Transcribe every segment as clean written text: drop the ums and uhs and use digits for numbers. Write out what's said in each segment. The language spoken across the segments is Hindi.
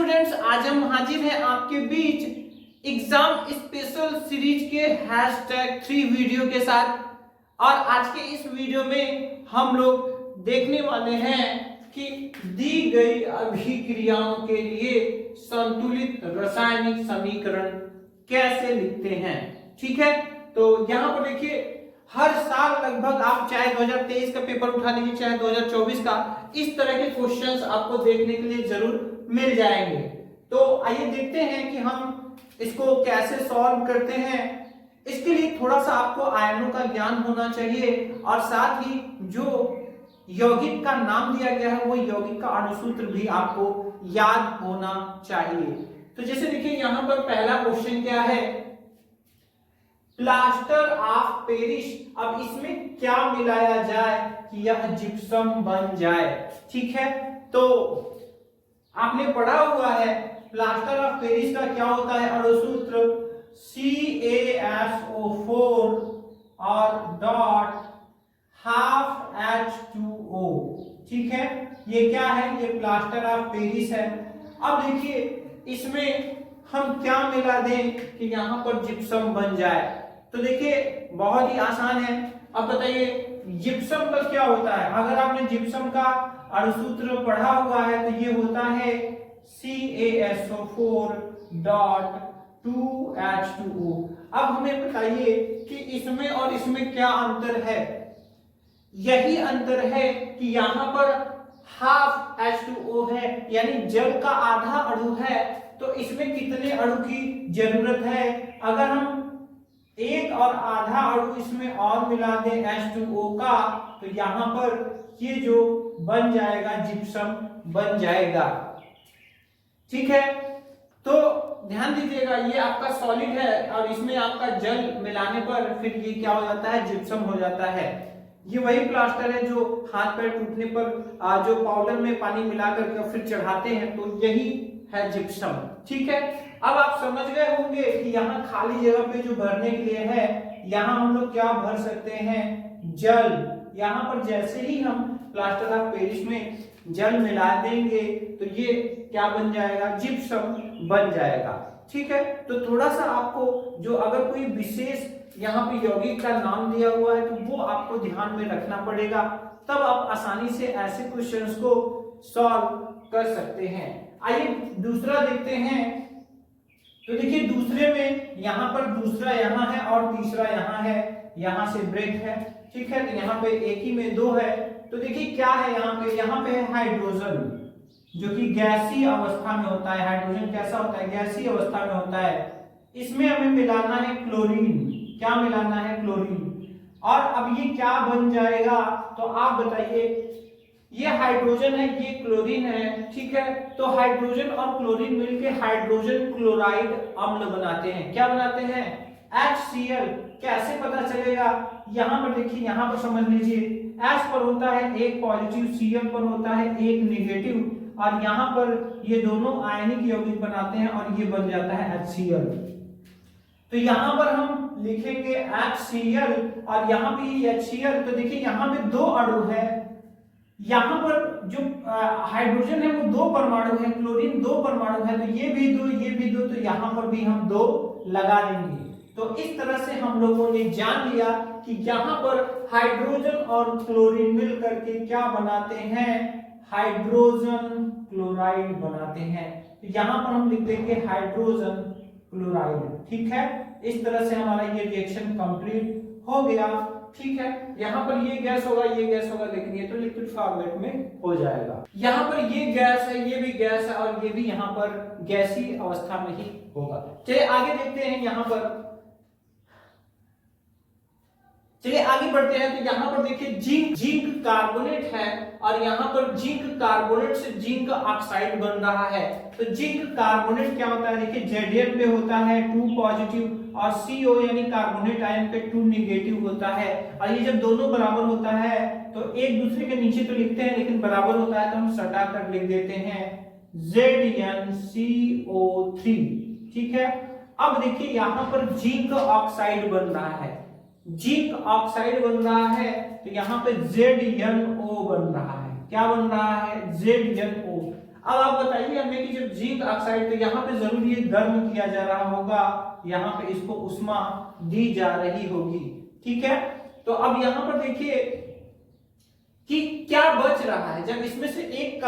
स्टूडेंट्स, आज हम हाजिर हैं आपके बीच एग्जाम स्पेशल सीरीज के #3 वीडियो के साथ। और आज के इस वीडियो में हम लोग देखने वाले हैं कि दी गई अभिक्रियाओं के लिए संतुलित रासायनिक समीकरण कैसे लिखते हैं। ठीक है, तो यहाँ पर देखिए, हर साल लगभग आप चाहे 2023 का पेपर उठा लीजिए चाहे 2024 का, इस तरह के क्वेश्चंस आपको देखने के लिए जरूर मिल जाएंगे। तो आइए देखते हैं कि हम इसको कैसे सॉल्व करते हैं। इसके लिए थोड़ा सा आपको आयनों का ज्ञान होना चाहिए और साथ ही जो यौगिक का नाम दिया गया है वो यौगिक का अणुसूत्र भी आपको याद होना चाहिए। तो जैसे देखिए, यहाँ पर पहला क्वेश्चन क्या है, प्लास्टर ऑफ पेरिस। अब इसमें क्या मिलाया जाए कि यह जिप्सम बन जाए। ठीक है, तो आपने पढ़ा हुआ है प्लास्टर ऑफ पेरिस का क्या होता है अणुसूत्र, CaSO4 और डॉट हाफ H2O। ठीक है, ये क्या है, ये प्लास्टर ऑफ पेरिस है। अब देखिए, इसमें हम क्या मिला दें कि यहां पर जिप्सम बन जाए। तो देखिए, बहुत ही आसान है। अब बताइए जिप्सम का क्या होता है। अगर आपने जिप्सम का अणुसूत्र पढ़ा हुआ है तो ये होता है CaSO4 डॉट 2H2O। अब हमें बताइए कि इसमें और इसमें क्या अंतर है। यही अंतर है कि यहाँ पर हाफ H2O है, यानी जल का आधा अणु है। तो इसमें कितने अणु की जरूरत है। अगर हम एक और आधा अणु इसमें और मिला दें H2O का, तो यहां पर ये जो बन जाएगा जिप्सम बन जाएगा। ठीक है, तो ध्यान दीजिएगा, ये आपका सॉलिड है और इसमें आपका जल मिलाने पर फिर ये क्या हो जाता है, जिप्सम हो जाता है। ये वही प्लास्टर है जो हाथ पैर टूटने पर जो पाउडर में पानी मिला करके फिर चढ़ाते हैं, तो यही है जिप्सम। ठीक है, अब आप समझ गए होंगे कि यहाँ खाली जगह पे जो भरने के लिए है, यहाँ हम लोग क्या भर सकते हैं, जल। यहाँ पर जैसे ही हम प्लास्टर ऑफ पेरिस में जल मिला देंगे तो ये क्या बन जाएगा, जिप्सम बन जाएगा। ठीक है, तो थोड़ा सा आपको जो अगर कोई विशेष यहाँ पे यौगिक का नाम दिया हुआ है तो वो आपको ध्यान में रखना पड़ेगा, तब आप आसानी से ऐसे क्वेश्चंस को सॉल्व कर सकते हैं। आइए दूसरा देखते हैं। तो देखिए, दूसरे में यहाँ पर दूसरा यहाँ है और तीसरा यहाँ है, यहाँ से ब्रेक है। ठीक है, तो यहाँ पे एक ही में दो है। तो देखिए क्या है यहाँ पे है हाइड्रोजन, जो कि गैसीय अवस्था में होता है। हाइड्रोजन कैसा होता है, गैसीय अवस्था में होता है। इसमें हमें मिलाना है क्लोरीन। क्या मिलाना है, क्लोरीन। और अब ये क्या बन जाएगा, तो आप बताइए, ये हाइड्रोजन है, ये क्लोरीन है। ठीक है, तो हाइड्रोजन और क्लोरीन मिलकर हाइड्रोजन क्लोराइड अम्ल बनाते हैं। क्या बनाते हैं, HCl। कैसे पता चलेगा, यहाँ पर देखिए, यहाँ पर समझ लीजिए, H पर होता है एक पॉजिटिव, Cl पर होता है एक नेगेटिव, और यहाँ पर ये दोनों आयनिक यौगिक बनाते हैं और ये बन जाता है HCl। तो यहाँ पर हम लिखेंगे HCl और यहाँ पे HCl। तो देखिए, यहाँ पे दो अणु है, यहाँ पर जो हाइड्रोजन है वो दो परमाणु है, क्लोरीन दो परमाणु है, तो ये भी दो, ये भी दो, तो यहाँ पर भी हम दो लगा देंगे। तो इस तरह से हम लोगों ने जान लिया कि यहाँ पर हाइड्रोजन और क्लोरीन मिल करके क्या बनाते हैं, हाइड्रोजन क्लोराइड बनाते हैं। तो यहाँ पर हम लिख देंगे हाइड्रोजन क्लोराइड। ठीक है, इस तरह से हमारा ये रिएक्शन कंप्लीट हो गया। ठीक है, यहाँ पर ये गैस होगा, ये गैस होगा, लेकिन ये तो लिक्विड फॉर्मेट में हो जाएगा। यहाँ पर ये गैस है, ये भी गैस है, और ये भी यहाँ पर गैसीय अवस्था में ही होगा। चलिए आगे देखते हैं। यहाँ पर चलिए आगे बढ़ते हैं। तो यहाँ पर देखिए, जिंक कार्बोनेट है और यहाँ पर जिंक कार्बोनेट से जिंक ऑक्साइड बन रहा है। तो जिंक कार्बोनेट क्या होता है, देखिए Zn पे होता है 2 पॉजिटिव और CO यानी कार्बोनेट आयन पे 2 नेगेटिव होता है। और ये जब दोनों बराबर होता है तो एक दूसरे के नीचे तो लिखते हैं, लेकिन बराबर होता है तो हम सटा कर लिख देते हैं ZnCO3। ठीक है, अब देखिए यहाँ पर जिंक ऑक्साइड बन रहा है, जिंक ऑक्साइड बन रहा है, तो यहाँ पे ZnO बन रहा है। क्या बन रहा है, ZnO। अब आप बताइए हमें कि जब जिंक जिंक ऑक्साइड, तो यहाँ पे जरूर ये गर्म किया जा रहा होगा, यहाँ पे इसको उष्मा दी जा रही होगी। ठीक है, तो अब यहाँ पर देखिए कि क्या बच रहा है। जब इसमें से एक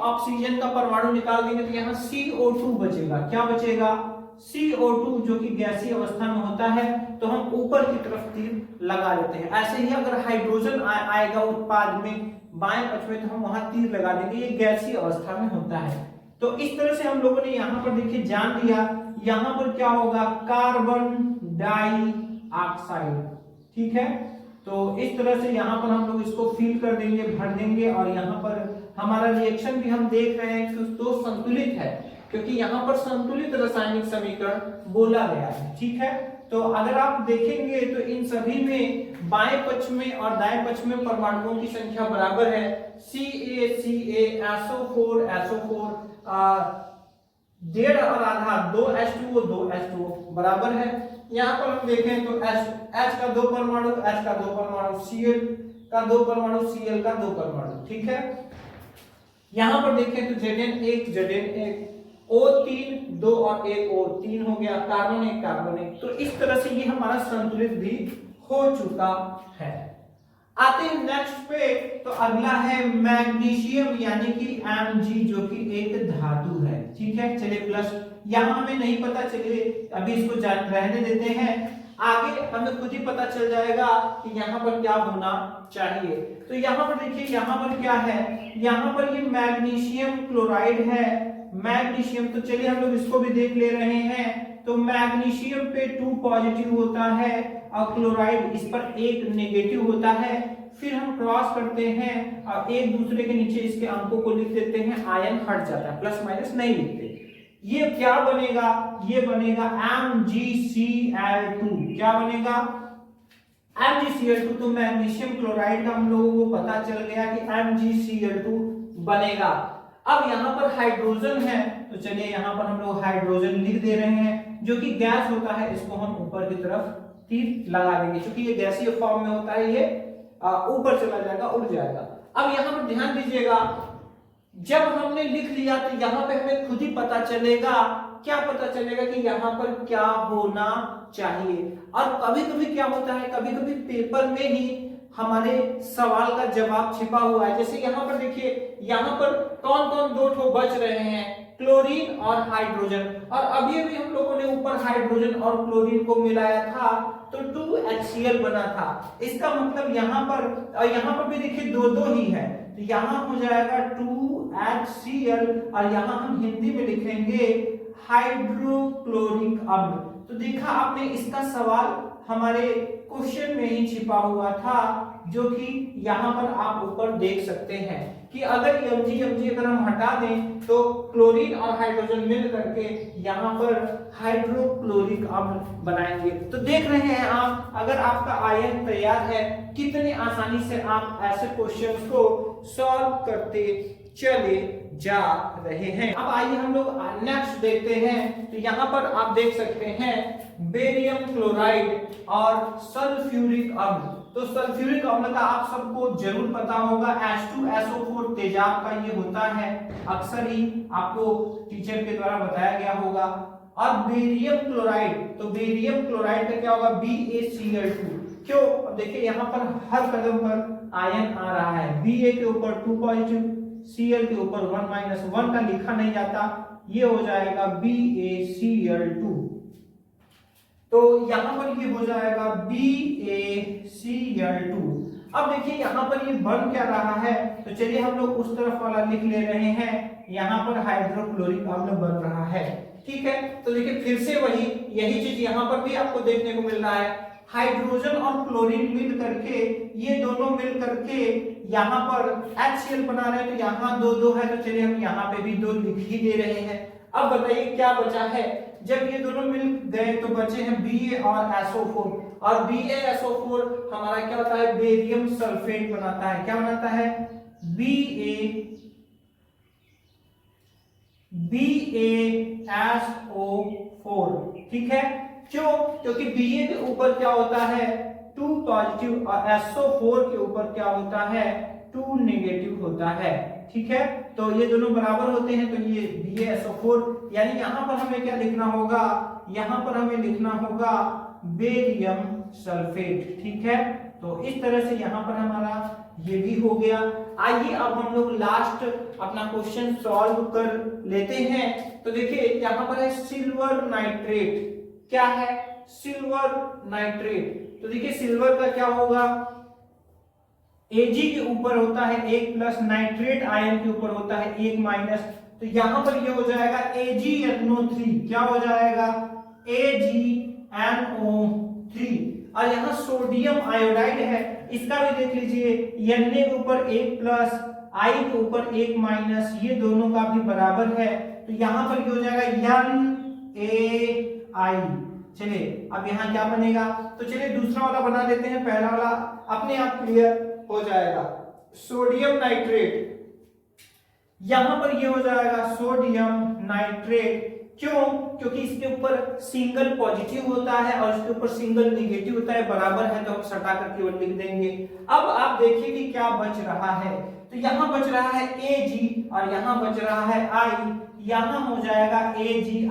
ऑक्सीजन का परमाणु निकाल देंगे तो यहाँ CO2 बचेगा। क्या बचेगा? CO2 जो कि गैसीय अवस्था में होता है, तो हम ऊपर की तरफ तीर लगा देते हैं। ऐसे ही अगर हाइड्रोजन आएगा उत्पाद में बाएं पक्ष में, तो हम वहां तीर लगा देंगे, ये गैसीय अवस्था में होता है। तो इस तरह से हम लोगों ने यहाँ पर देखिए जान लिया, यहाँ पर क्या होगा, कार्बन डाइऑक्साइड। ठीक है, तो इस तरह से यहाँ पर हम लोग इसको फिल कर देंगे, भर देंगे, और यहाँ पर हमारा रिएक्शन भी हम देख रहे हैं कि तो संतुलित है, क्योंकि यहाँ पर संतुलित रासायनिक समीकरण बोला गया है। ठीक है, तो अगर आप देखेंगे तो इन सभी में बाएं पक्ष में और दाएं पक्ष में परमाणुओं की संख्या बराबर है। CaCaSO4 डेढ़ और आधा 2H2O बराबर है। यहाँ पर हम देखें तो H का 2 परमाणु, H का 2 परमाणु, Cl का 2 परमाणु, Cl का 2 परमाणु। ठीक है, यहाँ पर देखें तो Zn1 O3 2 और 1 O3 हो गया, कार्बन 1। तो इस तरह से ये हमारा संतुलित भी हो चुका है। आते हैं नेक्स्ट पे, तो अगला है मैग्नीशियम यानी कि Mg, जो कि एक धातु है। ठीक है, चलिए प्लस यहाँ हमें नहीं पता, चलिए अभी इसको रहने देते हैं, आगे हमें खुद ही पता चल जाएगा कि यहाँ पर क्या होना चाहिए। तो यहाँ पर देखिए, यहाँ पर क्या है, यहाँ पर ये मैग्नीशियम क्लोराइड है, मैग्नीशियम। तो चलिए हम लोग इसको भी देख ले रहे हैं। तो मैग्नीशियम पे 2 पॉजिटिव होता है और क्लोराइड इस पर 1 नेगेटिव होता है। फिर हम क्रॉस करते हैं और एक दूसरे के नीचे इसके अंकों को लिख देते हैं, आयन हट जाता है, प्लस माइनस नहीं लिखते। ये क्या बनेगा, ये बनेगा MgCl2। क्या बनेगा? MgCl2। तो मैग्नीशियम क्लोराइड का हम लोगों को पता चल गया कि MgCl2 बनेगा। अब यहाँ पर हाइड्रोजन है, तो चलिए यहाँ पर हम लोग हाइड्रोजन लिख दे रहे हैं, जो कि गैस होता है, इसको हम ऊपर की तरफ तीर लगा देंगे, क्योंकि ये गैसीय फॉर्म में होता है, ये ऊपर चला जाएगा, उड़ जाएगा। अब यहाँ पर ध्यान दीजिएगा, जब हमने लिख लिया तो यहाँ पे हमें खुद ही पता चलेगा, क्या पता चलेगा कि यहाँ पर क्या होना चाहिए। और कभी कभी क्या होता है, कभी कभी पेपर में ही हमारे सवाल का जवाब छिपा हुआ है। जैसे यहाँ पर देखिए, यहाँ पर कौन कौन 2 ठो बच रहे हैं, क्लोरीन और हाइड्रोजन। और अभी भी हम लोगों ने ऊपर हाइड्रोजन और क्लोरीन को मिलाया था तो 2HCl बना था। इसका मतलब यहाँ पर भी देखिए 2 ही है, तो यहाँ हो जाएगा 2HCl, और यहाँ हम हिंदी में लिखेंगे हाइड्रोक्लोरिक अम्ल। तो देखा आपने, इसका सवाल हमारे क्वेश्चन में ही छिपा हुआ था, जो कि यहाँ पर आप ऊपर देख सकते हैं कि अगर Mg अगर हम हटा दें तो क्लोरीन और हाइड्रोजन मिल करके यहाँ पर हाइड्रोक्लोरिक अम्ल बनाएंगे। तो देख रहे हैं आप, अगर आपका आयन तैयार है, कितने आसानी से आप ऐसे क्वेश्चंस को सॉल्व करते चले जा रहे हैं। अब आइए हम लोग नेक्स्ट देखते हैं। तो यहाँ पर आप देख सकते हैं बेरियम क्लोराइड और सल्फ्यूरिक अम्ल। तो सल्फ्यूरिक अम्ल का आप सबको जरूर पता होगा, H2SO4 तेजाब का ये होता है, अक्सर ही आपको टीचर के द्वारा बताया गया होगा। और बेरियम क्लोराइड, तो बेरियम क्लोराइड का क्या होगा, BaCl2। क्यों? अब देखिए यहाँ पर हर कदम पर आयन आ रहा है, Ba के ऊपर 2 पॉजिटिव, Cl के ऊपर 1 - 1 का लिखा नहीं जाता, ये हो जाएगा BaCl2। तो यहाँ पर ये हो जाएगा BaCl2। अब देखिए यहाँ पर ये बन क्या रहा है, तो चलिए हम लोग उस तरफ वाला लिख ले रहे हैं, यहाँ पर हाइड्रोक्लोरिक अम्ल बन रहा है। ठीक है, तो देखिए फिर से यही चीज यहाँ पर भी आपको देखने को मिल रहा है, हाइड्रोजन और क्लोरीन मिल करके, ये दोनों मिल करके यहाँ पर HCl बना रहे हैं। तो यहाँ 2 है, तो चलिए हम यहाँ पे भी 2 लिख ही दे रहे हैं। अब बताइए क्या बचा है, जब ये दोनों मिल गए तो बचे हैं Ba और SO4, और BaSO4 हमारा क्या होता है, बेरियम सल्फेट बनाता है। क्या बनाता है, BaSO4। ठीक है, क्यों? क्योंकि Ba के ऊपर क्या होता है, 2 पॉजिटिव, और SO4 के ऊपर क्या होता है, 2 नेगेटिव होता है। ठीक है, तो ये दोनों बराबर होते हैं, तो ये BaSO4, यानी यहाँ पर हमें क्या लिखना होगा, यहाँ पर हमें लिखना होगा बेरियम सल्फेट। ठीक है, तो इस तरह से यहाँ पर हमारा ये भी हो गया। आइए अब हम लोग लास्ट अपना क्वेश्चन सॉल्व कर लेते हैं। तो देखिए यहाँ पर है सिल्वर नाइट्रेट। क्या है? Silver nitrate. तो देखिए सिल्वर का क्या होगा, Ag के ऊपर होता है 1 प्लस, नाइट्रेट आयन के ऊपर होता है 1 माइनस, तो यहां पर ये हो जाएगा AgNO3। क्या हो जाएगा? AgNO3। और यहाँ सोडियम आयोडाइड है, इसका भी देख लीजिए, Na के ऊपर 1 प्लस, I के ऊपर 1 माइनस, ये दोनों का भी बराबर है, तो यहाँ पर ये हो जाएगा NaI। चलिए अब यहाँ क्या बनेगा, तो चलिए दूसरा वाला बना देते हैं, पहला वाला अपने आप क्लियर हो जाएगा। सोडियम नाइट्रेट, यहां पर ये हो जाएगा सोडियम नाइट्रेट। क्यों? क्योंकि इसके ऊपर सिंगल पॉजिटिव होता है और इसके ऊपर सिंगल निगेटिव होता है, बराबर है तो हम सटा कर केवल लिख देंगे। अब आप देखिए कि क्या बच रहा है, तो यहां बच रहा है Ag और यहां बच रहा है I। यहां हो जाएगा AgI,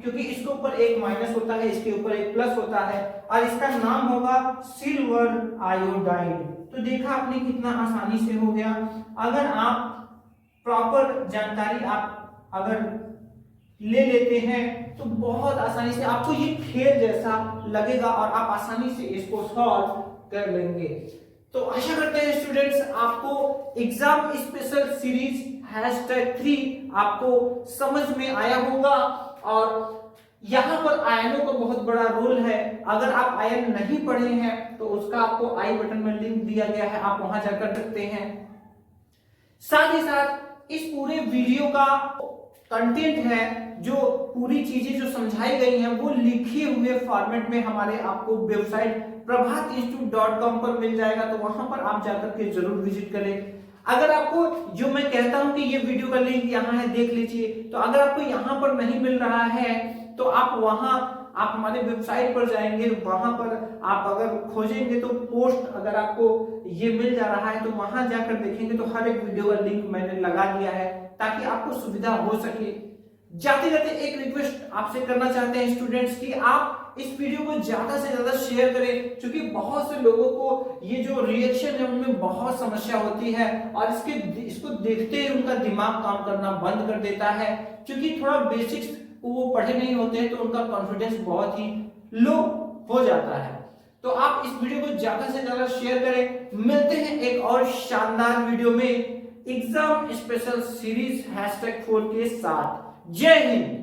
क्योंकि इसके ऊपर एक माइनस होता है, इसके ऊपर एक प्लस होता है, और इसका नाम होगा सिल्वर आयोडाइड। तो देखा आपने कितना आसानी से हो गया। अगर आप प्रॉपर जानकारी आप अगर ले लेते हैं तो बहुत आसानी से आपको ये खेल जैसा लगेगा और आप आसानी से इसको सॉल्व कर लेंगे। तो आशा करते हैं स्टूडेंट्स आपको एग्जाम स्पेशल सीरीज #3 आपको समझ में आया होगा। और यहाँ पर आयनों का बहुत बड़ा रोल है, अगर आप आयन नहीं पढ़े हैं तो उसका आपको आई बटन में लिंक दिया गया है, आप वहां जाकर सकते हैं। साथ ही साथ इस पूरे वीडियो का कंटेंट है, जो पूरी चीजें जो समझाई गई हैं वो लिखे हुए फॉर्मेट में हमारे आपको वेबसाइट prabhatinstitute.com पर मिल जाएगा, तो वहां पर आप जाकर के जरूर विजिट करें। अगर आपको जो मैं कहता हूं कि ये वीडियो का लिंक यहाँ है देख लीजिए, तो अगर आपको यहाँ पर नहीं मिल रहा है तो आप हमारे वेबसाइट पर जाएंगे, वहां पर आप अगर खोजेंगे तो पोस्ट अगर आपको ये मिल जा रहा है तो वहां जाकर देखेंगे तो हर एक वीडियो का लिंक मैंने लगा दिया है ताकि आपको सुविधा हो सके। जाते जाते एक रिक्वेस्ट आपसे करना चाहते हैं स्टूडेंट्स कि आप इस वीडियो को ज्यादा से ज्यादा शेयर करें, क्योंकि बहुत से लोगों को ये जो रिएक्शन है उनमें बहुत समस्या होती है और इसको देखते ही उनका दिमाग काम करना बंद कर देता है, क्योंकि थोड़ा बेसिक्स वो पढ़े नहीं होते हैं तो उनका कॉन्फिडेंस बहुत ही लो हो जाता है। तो आप इस वीडियो को ज्यादा से ज्यादा शेयर करें। मिलते हैं एक और शानदार वीडियो में एग्जाम स्पेशल सीरीज #4 के साथ। जय हिंद।